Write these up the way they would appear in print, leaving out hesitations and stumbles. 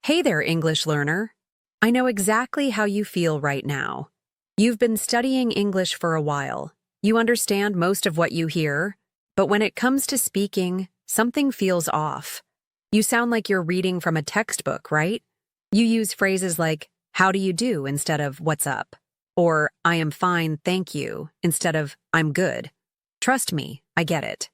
Hey there, English learner. I know exactly how you feel right now. You've been studying English for a while. You understand most of what you hear, but when it comes to speaking, something feels off. You sound like you're reading from a textbook, right? You use phrases like, "How do you do?" instead of "What's up?" Or "I am fine, thank you," instead of "I'm good." Trust me, I get it.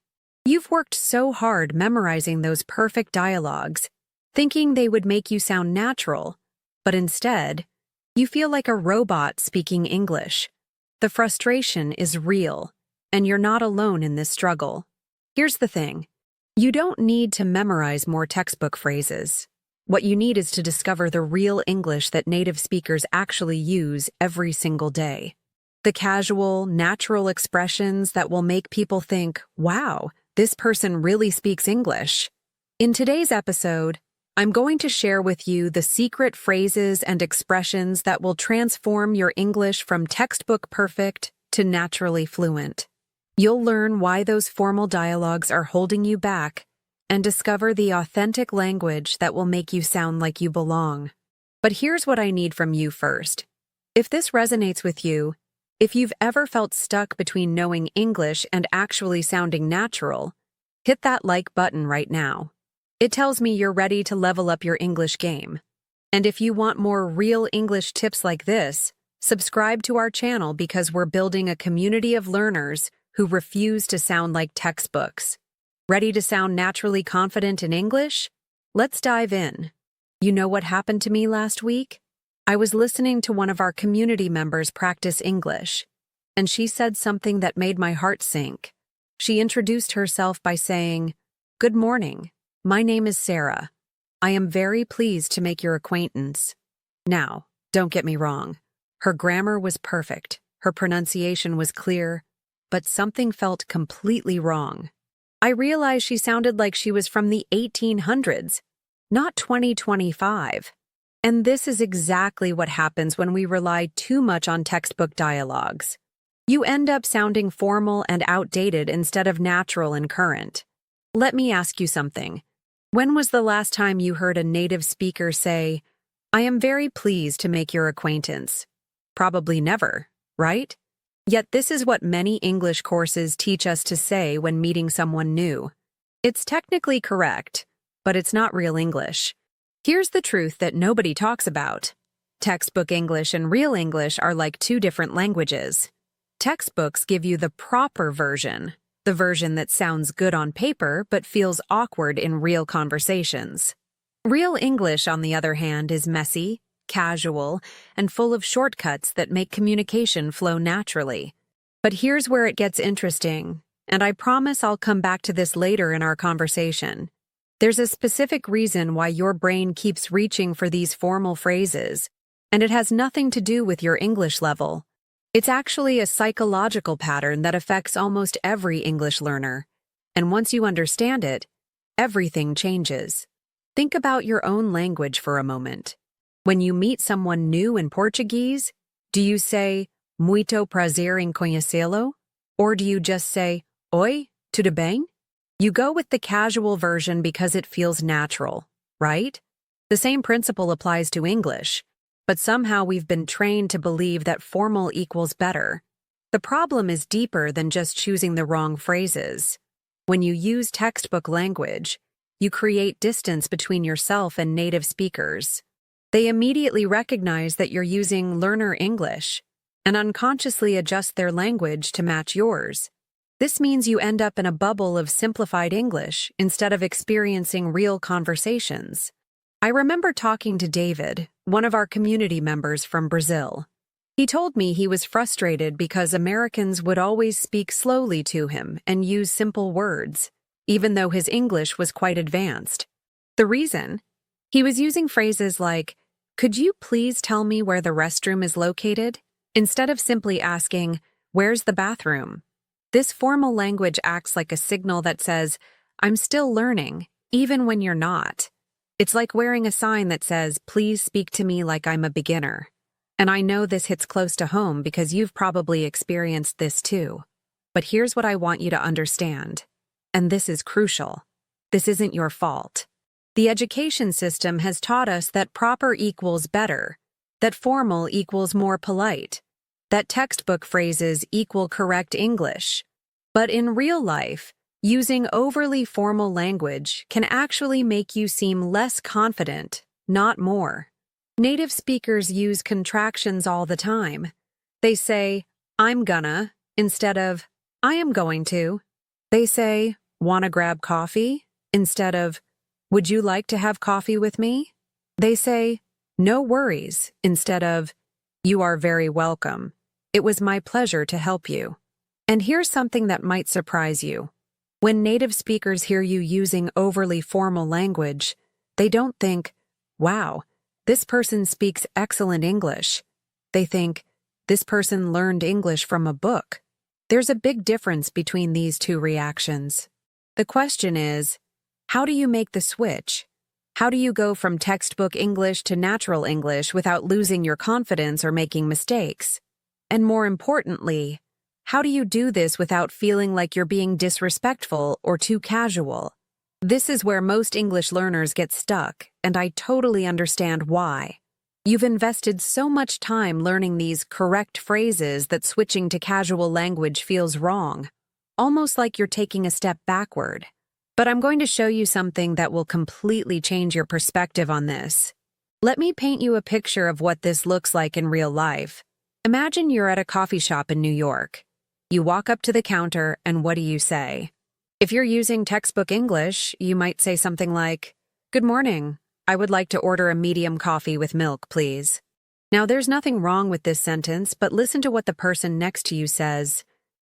You've worked so hard memorizing those perfect dialogues, thinking they would make you sound natural, but instead, you feel like a robot speaking English. The frustration is real, and you're not alone in this struggle. Here's the thing. You don't need to memorize more textbook phrases. What you need is to discover the real English that native speakers actually use every single day. The casual, natural expressions that will make people think, wow, this person really speaks English. In today's episode, I'm going to share with you the secret phrases and expressions that will transform your English from textbook perfect to naturally fluent. You'll learn why those formal dialogues are holding you back and discover the authentic language that will make you sound like you belong. But here's what I need from you first. If this resonates with you, if you've ever felt stuck between knowing English and actually sounding natural, hit that like button right now. It tells me you're ready to level up your English game. And if you want more real English tips like this, subscribe to our channel because we're building a community of learners who refuse to sound like textbooks. Ready to sound naturally confident in English? Let's dive in. You know what happened to me last week? I was listening to one of our community members practice English, and she said something that made my heart sink. She introduced herself by saying, "Good morning. My name is Sarah. I am very pleased to make your acquaintance." Now, don't get me wrong. Her grammar was perfect, her pronunciation was clear, but something felt completely wrong. I realized she sounded like she was from the 1800s, not 2025. And this is exactly what happens when we rely too much on textbook dialogues. You end up sounding formal and outdated instead of natural and current. Let me ask you something. When was the last time you heard a native speaker say, "I am very pleased to make your acquaintance"? Probably never, right? Yet this is what many English courses teach us to say when meeting someone new. It's technically correct, but it's not real English. Here's the truth that nobody talks about. Textbook English and real English are like two different languages. Textbooks give you the proper version, the version that sounds good on paper but feels awkward in real conversations. Real English, on the other hand, is messy, casual, and full of shortcuts that make communication flow naturally. But here's where it gets interesting, and I promise I'll come back to this later in our conversation. There's a specific reason why your brain keeps reaching for these formal phrases, and it has nothing to do with your English level. It's actually a psychological pattern that affects almost every English learner. And once you understand it, everything changes. Think about your own language for a moment. When you meet someone new in Portuguese, do you say, "Muito prazer em conhecê-lo"? Or do you just say, "Oi, tudo bem"? You go with the casual version because it feels natural, right? The same principle applies to English, but somehow we've been trained to believe that formal equals better. The problem is deeper than just choosing the wrong phrases. When you use textbook language, you create distance between yourself and native speakers. They immediately recognize that you're using learner English and unconsciously adjust their language to match yours. This means you end up in a bubble of simplified English instead of experiencing real conversations. I remember talking to David, one of our community members from Brazil. He told me he was frustrated because Americans would always speak slowly to him and use simple words, even though his English was quite advanced. The reason? He was using phrases like, "Could you please tell me where the restroom is located?" instead of simply asking, "Where's the bathroom?" This formal language acts like a signal that says, "I'm still learning, even when you're not." It's like wearing a sign that says, "Please speak to me like I'm a beginner." And I know this hits close to home because you've probably experienced this too. But here's what I want you to understand. And this is crucial. This isn't your fault. The education system has taught us that proper equals better, that formal equals more polite, that textbook phrases equal correct English. But in real life, using overly formal language can actually make you seem less confident, not more. Native speakers use contractions all the time. They say, I'm gonna, instead of, I am going to. They say, wanna grab coffee, instead of, would you like to have coffee with me? They say, no worries, instead of, you are very welcome. It was my pleasure to help you. And here's something that might surprise you. When native speakers hear you using overly formal language, they don't think, wow, this person speaks excellent English. They think, this person learned English from a book. There's a big difference between these two reactions. The question is, how do you make the switch? How do you go from textbook English to natural English without losing your confidence or making mistakes? And more importantly, how do you do this without feeling like you're being disrespectful or too casual? This is where most English learners get stuck, and I totally understand why. You've invested so much time learning these correct phrases that switching to casual language feels wrong, almost like you're taking a step backward. But I'm going to show you something that will completely change your perspective on this. Let me paint you a picture of what this looks like in real life. Imagine you're at a coffee shop in New York. You walk up to the counter, and what do you say? If you're using textbook English, you might say something like, "Good morning. I would like to order a medium coffee with milk, please." Now, there's nothing wrong with this sentence, but listen to what the person next to you says.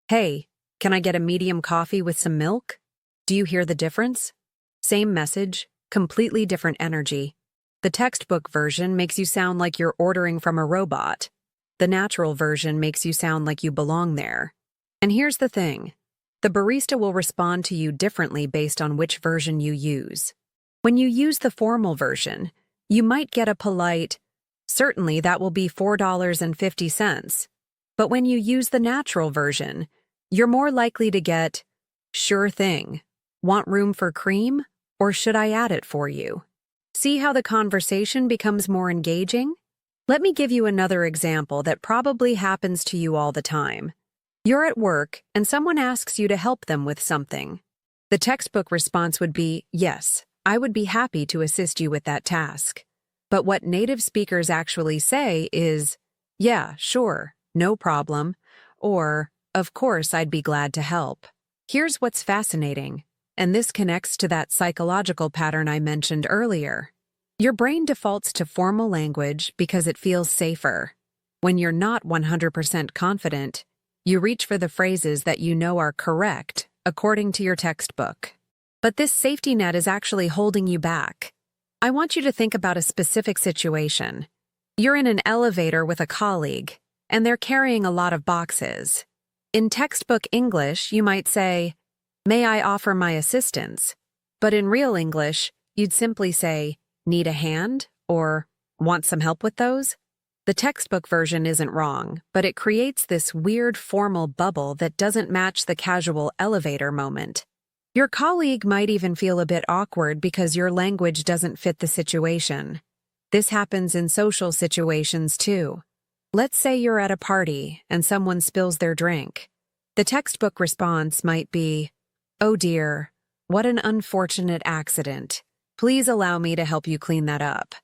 "Hey, can I get a medium coffee with some milk?" Do you hear the difference? Same message, completely different energy. The textbook version makes you sound like you're ordering from a robot. The natural version makes you sound like you belong there. And here's the thing. The barista will respond to you differently based on which version you use. When you use the formal version, you might get a polite, "Certainly, that will be $4.50. But when you use the natural version, you're more likely to get, "Sure thing. Want room for cream? Or should I add it for you?" See how the conversation becomes more engaging? Let me give you another example that probably happens to you all the time. You're at work and someone asks you to help them with something. The textbook response would be, "Yes, I would be happy to assist you with that task." But what native speakers actually say is, "Yeah, sure, no problem," or, "Of course, I'd be glad to help." Here's what's fascinating, and this connects to that psychological pattern I mentioned earlier. Your brain defaults to formal language because it feels safer. When you're not 100% confident, you reach for the phrases that you know are correct, according to your textbook. But this safety net is actually holding you back. I want you to think about a specific situation. You're in an elevator with a colleague, and they're carrying a lot of boxes. In textbook English, you might say, "May I offer my assistance?" But in real English, you'd simply say, "Need a hand?" or "Want some help with those?" The textbook version isn't wrong, but it creates this weird formal bubble that doesn't match the casual elevator moment. Your colleague might even feel a bit awkward because your language doesn't fit the situation. This happens in social situations too. Let's say you're at a party and someone spills their drink. The textbook response might be, "Oh dear, what an unfortunate accident. Please allow me to help you clean that up."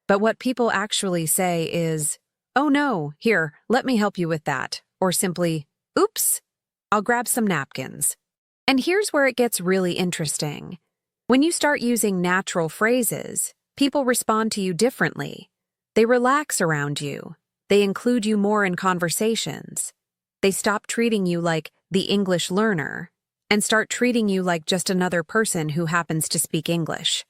But what people actually say is, "Oh no, here, let me help you with that," or simply, "Oops, I'll grab some napkins." And here's where it gets really interesting. When you start using natural phrases, people respond to you differently. They relax around you. They include you more in conversations. They stop treating you like the English learner and start treating you like just another person who happens to speak English.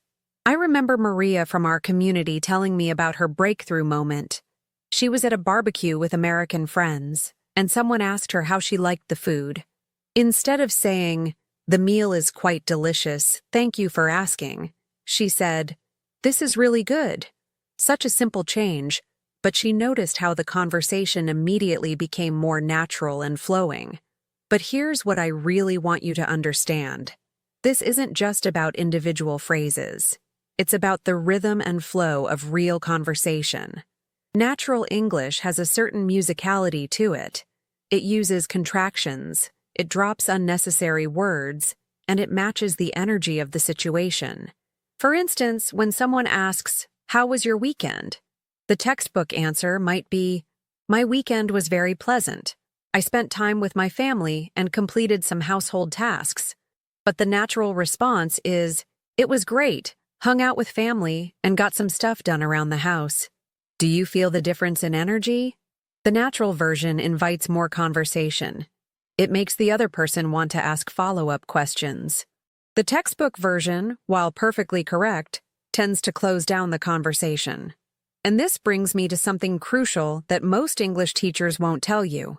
I remember Maria from our community telling me about her breakthrough moment. She was at a barbecue with American friends, and someone asked her how she liked the food. Instead of saying, "The meal is quite delicious, thank you for asking," she said, "This is really good." Such a simple change, but she noticed how the conversation immediately became more natural and flowing. But here's what I really want you to understand. This isn't just about individual phrases. It's about the rhythm and flow of real conversation. Natural English has a certain musicality to it. It uses contractions, it drops unnecessary words, and it matches the energy of the situation. For instance, when someone asks, "How was your weekend?" the textbook answer might be, "My weekend was very pleasant. I spent time with my family and completed some household tasks." But the natural response is, "It was great, hung out with family, and got some stuff done around the house." Do you feel the difference in energy? The natural version invites more conversation. It makes the other person want to ask follow-up questions. The textbook version, while perfectly correct, tends to close down the conversation. And this brings me to something crucial that most English teachers won't tell you.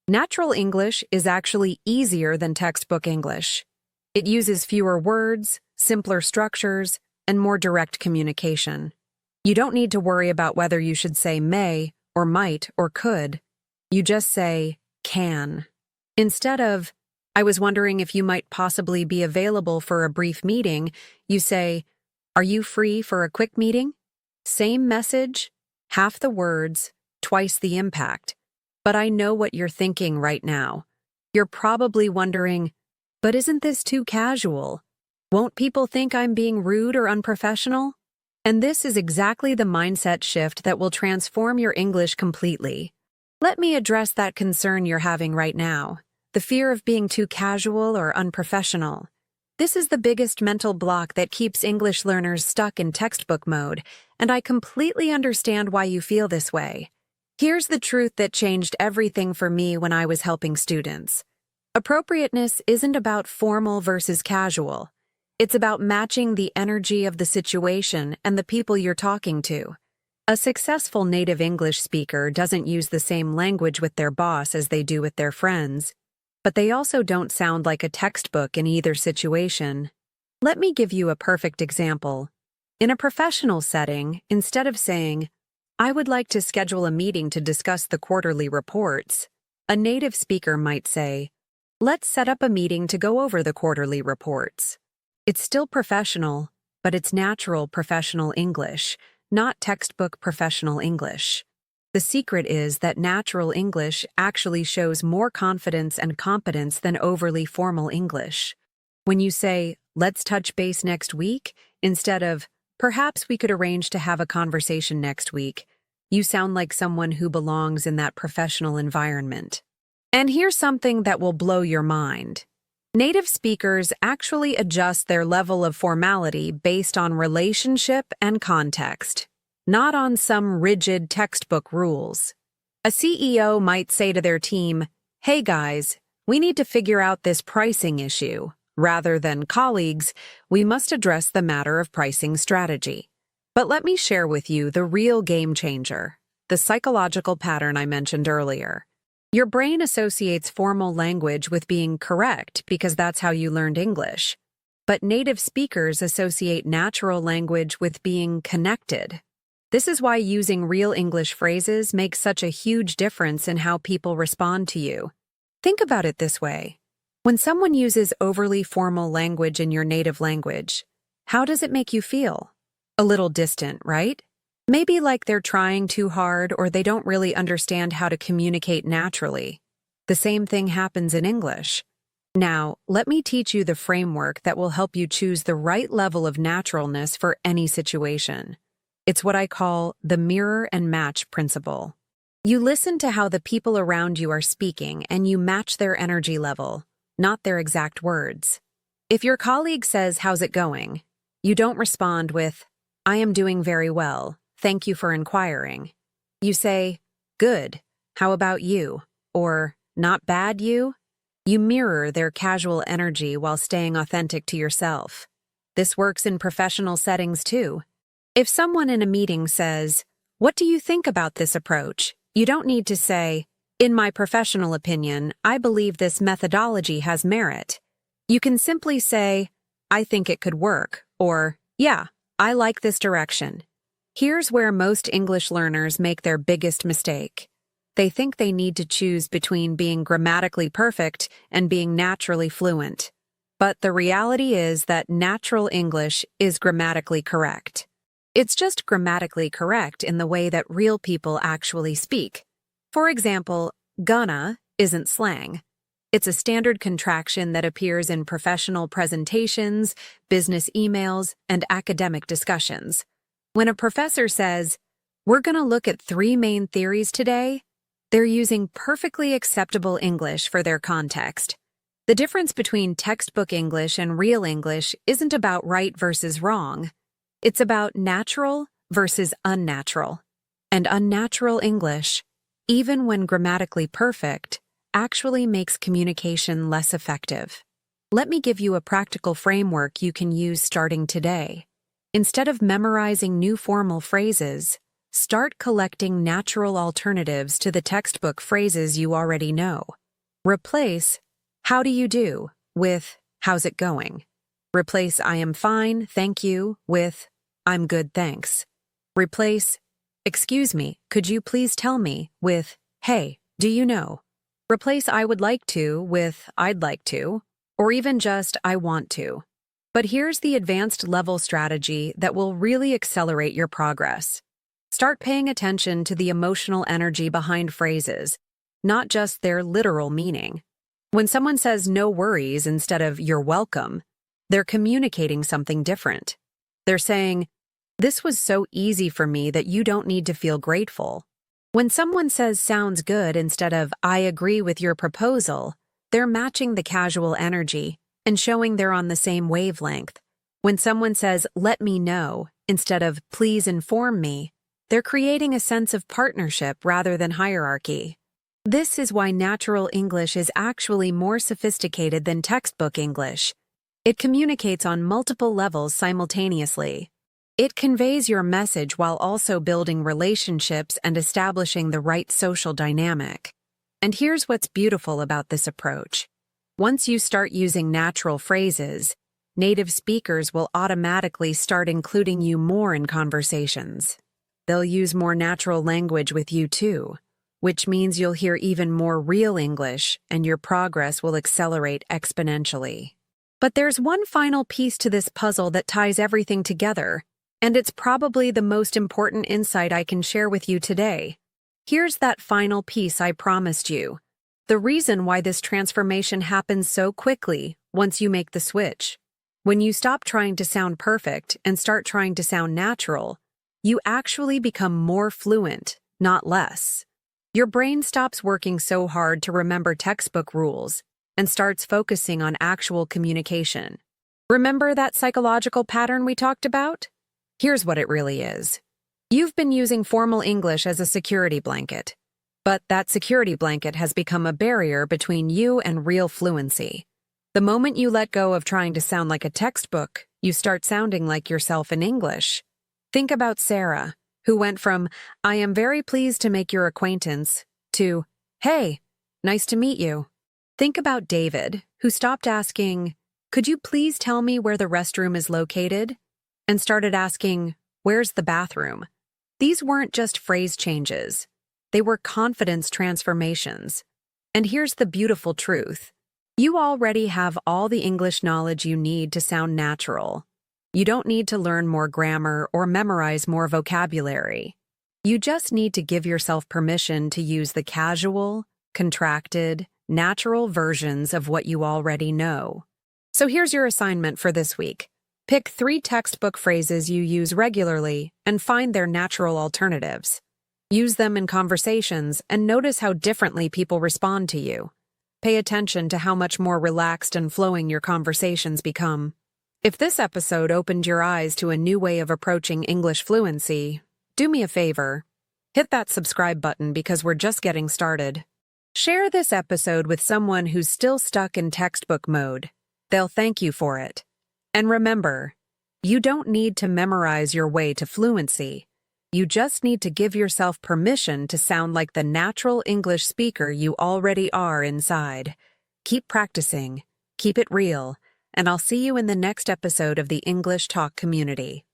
Natural English is actually easier than textbook English. It uses fewer words, simpler structures, and more direct communication. You don't need to worry about whether you should say may, or might, or could. You just say can. Instead of, "I was wondering if you might possibly be available for a brief meeting," you say, "Are you free for a quick meeting?" Same message, half the words, twice the impact. But I know what you're thinking right now. You're probably wondering, "But isn't this too casual? Won't people think I'm being rude or unprofessional?" And this is exactly the mindset shift that will transform your English completely. Let me address that concern you're having right now, the fear of being too casual or unprofessional. This is the biggest mental block that keeps English learners stuck in textbook mode, and I completely understand why you feel this way. Here's the truth that changed everything for me when I was helping students. Appropriateness isn't about formal versus casual. It's about matching the energy of the situation and the people you're talking to. A successful native English speaker doesn't use the same language with their boss as they do with their friends, but they also don't sound like a textbook in either situation. Let me give you a perfect example. In a professional setting, instead of saying, "I would like to schedule a meeting to discuss the quarterly reports," a native speaker might say, "Let's set up a meeting to go over the quarterly reports." It's still professional, but it's natural professional English, not textbook professional English. The secret is that natural English actually shows more confidence and competence than overly formal English. When you say, "Let's touch base next week," instead of, "Perhaps we could arrange to have a conversation next week," you sound like someone who belongs in that professional environment. And here's something that will blow your mind. Native speakers actually adjust their level of formality based on relationship and context, not on some rigid textbook rules. A CEO might say to their team, "Hey guys, we need to figure out this pricing issue," rather than, "Colleagues, we must address the matter of pricing strategy." But let me share with you the real game changer, the psychological pattern I mentioned earlier. Your brain associates formal language with being correct because that's how you learned English. But native speakers associate natural language with being connected. This is why using real English phrases makes such a huge difference in how people respond to you. Think about it this way. When someone uses overly formal language in your native language, how does it make you feel? A little distant, right? Maybe like they're trying too hard or they don't really understand how to communicate naturally. The same thing happens in English. Now, let me teach you the framework that will help you choose the right level of naturalness for any situation. It's what I call the mirror and match principle. You listen to how the people around you are speaking and you match their energy level, not their exact words. If your colleague says, "How's it going?" you don't respond with, "I am doing very well. Thank you for inquiring." You say, "Good. How about you?" Or, "Not bad, you?" You mirror their casual energy while staying authentic to yourself. This works in professional settings too. If someone in a meeting says, "What do you think about this approach?" you don't need to say, "In my professional opinion, I believe this methodology has merit." You can simply say, "I think it could work," or, "Yeah, I like this direction." Here's where most English learners make their biggest mistake. They think they need to choose between being grammatically perfect and being naturally fluent. But the reality is that natural English is grammatically correct. It's just grammatically correct in the way that real people actually speak. For example, gonna isn't slang. It's a standard contraction that appears in professional presentations, business emails, and academic discussions. When a professor says, "We're going to look at 3 main theories today," they're using perfectly acceptable English for their context. The difference between textbook English and real English isn't about right versus wrong. It's about natural versus unnatural. And unnatural English, even when grammatically perfect, actually makes communication less effective. Let me give you a practical framework you can use starting today. Instead of memorizing new formal phrases, start collecting natural alternatives to the textbook phrases you already know. Replace "How do you do?" with "How's it going?" Replace "I am fine, thank you" with "I'm good, thanks." Replace "Excuse me, could you please tell me?" with "Hey, do you know?" Replace "I would like to" with "I'd like to," or even just "I want to." But here's the advanced level strategy that will really accelerate your progress. Start paying attention to the emotional energy behind phrases, not just their literal meaning. When someone says "no worries" instead of "you're welcome," they're communicating something different. They're saying, "This was so easy for me that you don't need to feel grateful." When someone says "sounds good" instead of "I agree with your proposal," they're matching the casual energy and showing they're on the same wavelength. When someone says "let me know" instead of "please inform me," they're creating a sense of partnership rather than hierarchy. This is why natural English is actually more sophisticated than textbook English. It communicates on multiple levels simultaneously. It conveys your message while also building relationships and establishing the right social dynamic. And here's what's beautiful about this approach. Once you start using natural phrases, native speakers will automatically start including you more in conversations. They'll use more natural language with you too, which means you'll hear even more real English and your progress will accelerate exponentially. But there's one final piece to this puzzle that ties everything together, and it's probably the most important insight I can share with you today. Here's that final piece I promised you. The reason why this transformation happens so quickly once you make the switch. When you stop trying to sound perfect and start trying to sound natural, you actually become more fluent, not less. Your brain stops working so hard to remember textbook rules and starts focusing on actual communication. Remember that psychological pattern we talked about? Here's what it really is. You've been using formal English as a security blanket, but that security blanket has become a barrier between you and real fluency. The moment you let go of trying to sound like a textbook, you start sounding like yourself in English. Think about Sarah, who went from "I am very pleased to make your acquaintance" to "Hey, nice to meet you." Think about David, who stopped asking, "Could you please tell me where the restroom is located?" and started asking, "Where's the bathroom?" These weren't just phrase changes. They were confidence transformations. And here's the beautiful truth. You already have all the English knowledge you need to sound natural. You don't need to learn more grammar or memorize more vocabulary. You just need to give yourself permission to use the casual, contracted, natural versions of what you already know. So here's your assignment for this week. Pick 3 textbook phrases you use regularly and find their natural alternatives. Use them in conversations and notice how differently people respond to you. Pay attention to how much more relaxed and flowing your conversations become. If this episode opened your eyes to a new way of approaching English fluency, do me a favor. Hit that subscribe button because we're just getting started. Share this episode with someone who's still stuck in textbook mode. They'll thank you for it. And remember, you don't need to memorize your way to fluency. You just need to give yourself permission to sound like the natural English speaker you already are inside. Keep practicing, keep it real, and I'll see you in the next episode of the English Talk community.